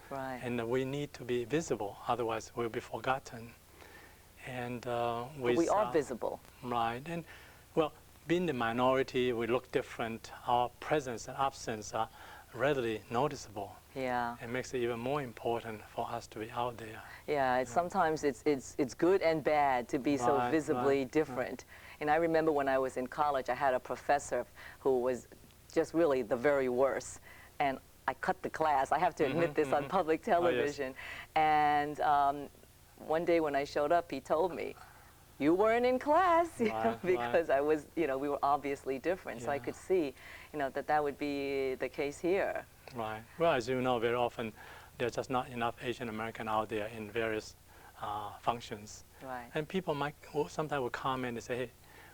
Right. And we need to be visible, otherwise we'll be forgotten. And But we are visible. Right. And well, being the minority, we look different. Our presence and absence are readily noticeable. Yeah. It makes it even more important for us to be out there. Yeah, sometimes it's good and bad to be so Right, visibly right, different. And I remember when I was in college, I had a professor who was just really the very worst. And I cut the class. I have to admit this on public television. Oh, yes. And one day when I showed up, he told me, "You weren't in class," Right, because I was, we were obviously different. So I Yeah. could see, that would be the case here. Right. Well, as you know, very often there's just not enough Asian American out there in various functions. Right. And people sometimes will comment and say, "Hey,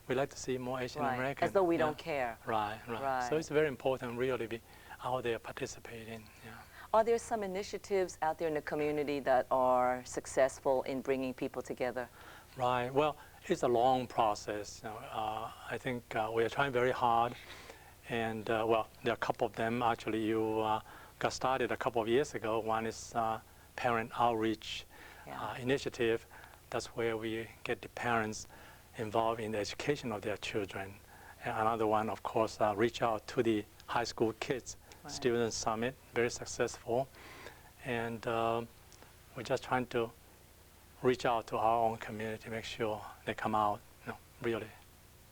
we'd like to see more Asian Right. American." As though we don't care. Right, right. Right. So it's very important really to be out there participating. Yeah. Are there some initiatives out there in the community that are successful in bringing people together? Right. Well, it's a long process. I think we are trying very hard. And well, there are a couple of them actually. You got started a couple of years ago. One is Parent Outreach Initiative. That's where we get the parents involved in the education of their children. And another one, of course, reach out to the high school kids. Right. Student Summit, very successful. And we're just trying to reach out to our own community, make sure they come out, really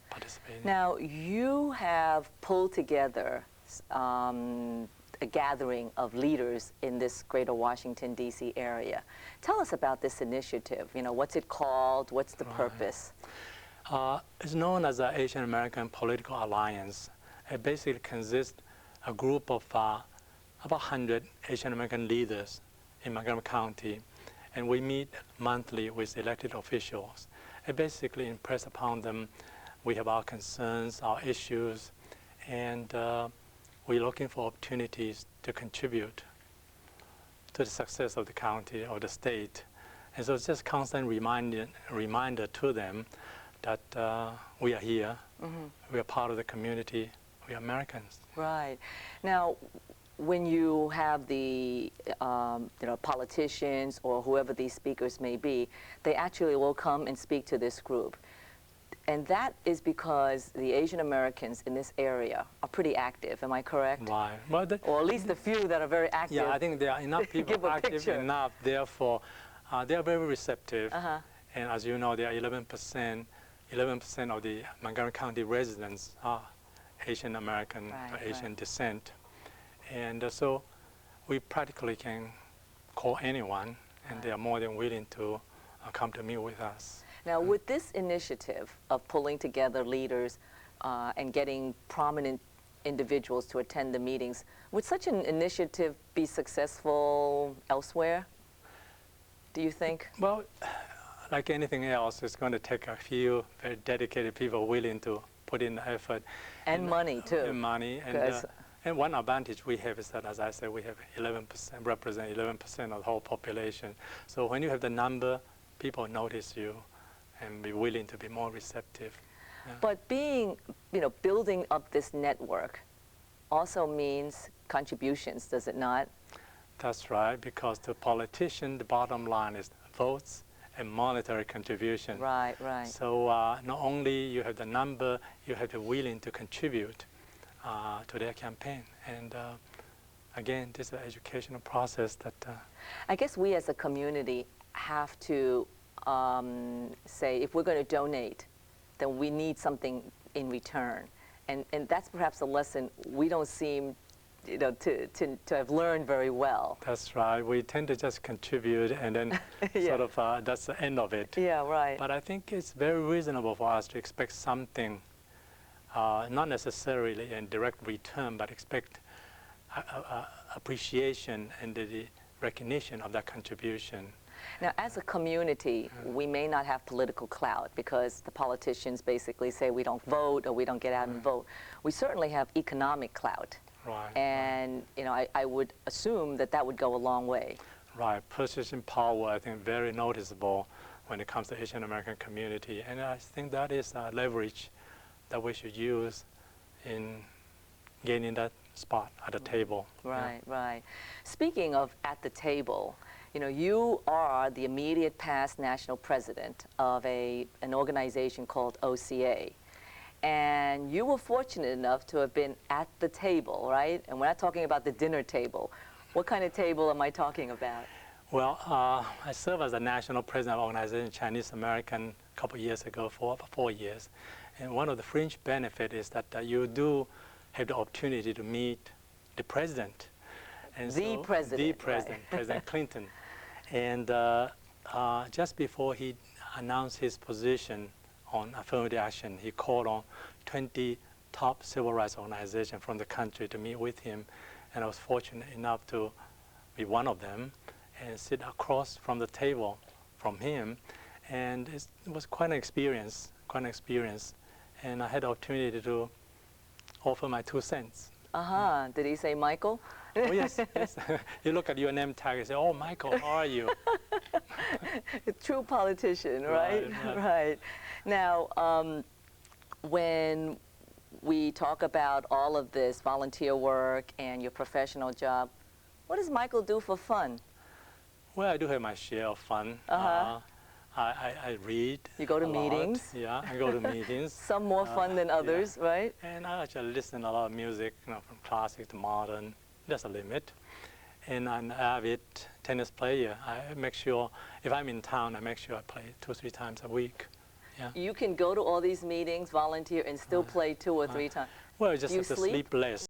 participating. Now, you have pulled together a gathering of leaders in this greater Washington, D.C. area. Tell us about this initiative. What's it called? What's the purpose? It's known as the Asian American Political Alliance. It basically consists of a group of about 100 Asian American leaders in Montgomery County. And we meet monthly with elected officials. And basically impress upon them we have our concerns, our issues, and we're looking for opportunities to contribute to the success of the county or the state. And so it's just constant reminder to them that we are here, we are part of the community, we are Americans. Right. Now, when you have the politicians or whoever these speakers may be, they actually will come and speak to this group. And that is because the Asian Americans in this area are pretty active, am I correct? Right. Well, or at least the few that are very active. Yeah, I think there are enough people active enough, therefore they are very receptive. And as you know, there are 11% of the Montgomery County residents are Asian American or Asian descent. And so we practically can call anyone, and they are more than willing to come to meet with us. Now, with this initiative of pulling together leaders and getting prominent individuals to attend the meetings, would such an initiative be successful elsewhere, do you think? Well, like anything else, it's going to take a few very dedicated people willing to put in the effort. And money, too. And money. And one advantage we have is that, as I said, we have 11%, represent 11% of the whole population. So when you have the number, people notice you and be willing to be more receptive. Yeah. But building up this network also means contributions, does it not? That's right, because the politician, the bottom line is votes and monetary contribution. Right, right. So not only you have the number, you have to be willing to contribute to their campaign. And again, this is an educational process that... I guess we as a community have to say, if we're going to donate, then we need something in return. And that's perhaps a lesson we don't seem to have learned very well. That's right. We tend to just contribite and then sort of that's the end of it. Yeah, right. But I think it's very reasonable for us to expect something, not necessarily in direct return, but expect appreciation and the recognition of that contribution. Now, as a community, we may not have political clout because the politicians basically say we don't vote or we don't get out and vote. We certainly have economic clout. Right. And, I would assume that would go a long way. Right. Purchasing power, I think, very noticeable when it comes to Asian American community. And I think that is a leverage that we should use in gaining that spot at the table. Right, right. Speaking of at the table, you know, you are the immediate past national president of an organization called OCA. And you were fortunate enough to have been at the table, right? And we're not talking about the dinner table. What kind of table am I talking about? Well, I served as the national president of the organization Chinese American a couple of years ago for about 4 years. And one of the fringe benefits is that you do have the opportunity to meet the president. And The president, The president, right. President Clinton. And just before he announced his position on affirmative action, he called on 20 top civil rights organizations from the country to meet with him. And I was fortunate enough to be one of them and sit across from the table from him. And it was quite an experience, And I had the opportunity to offer my 2 cents. Uh-huh. Did he say Michael? Oh, yes, yes. You look at your name tag and say, oh, Michael, how are you? A true politician, right? Right, right. Right. Now, when we talk about all of this volunteer work and your professional job, what does Michael do for fun? Well, I do have my share of fun. Uh-huh. I read. You go to a lot. meetings? Yeah, I go to meetings. Some more fun than others, yeah. right? And I actually listen to a lot of music, you know, from classic to modern. There's a limit. And I'm an avid tennis player. I make sure, if I'm in town, I make sure I play 2 or 3 times a week. Yeah. You can go to all these meetings, volunteer, and still play 2 or 3 times. Well, I just You have to sleep? sleep less.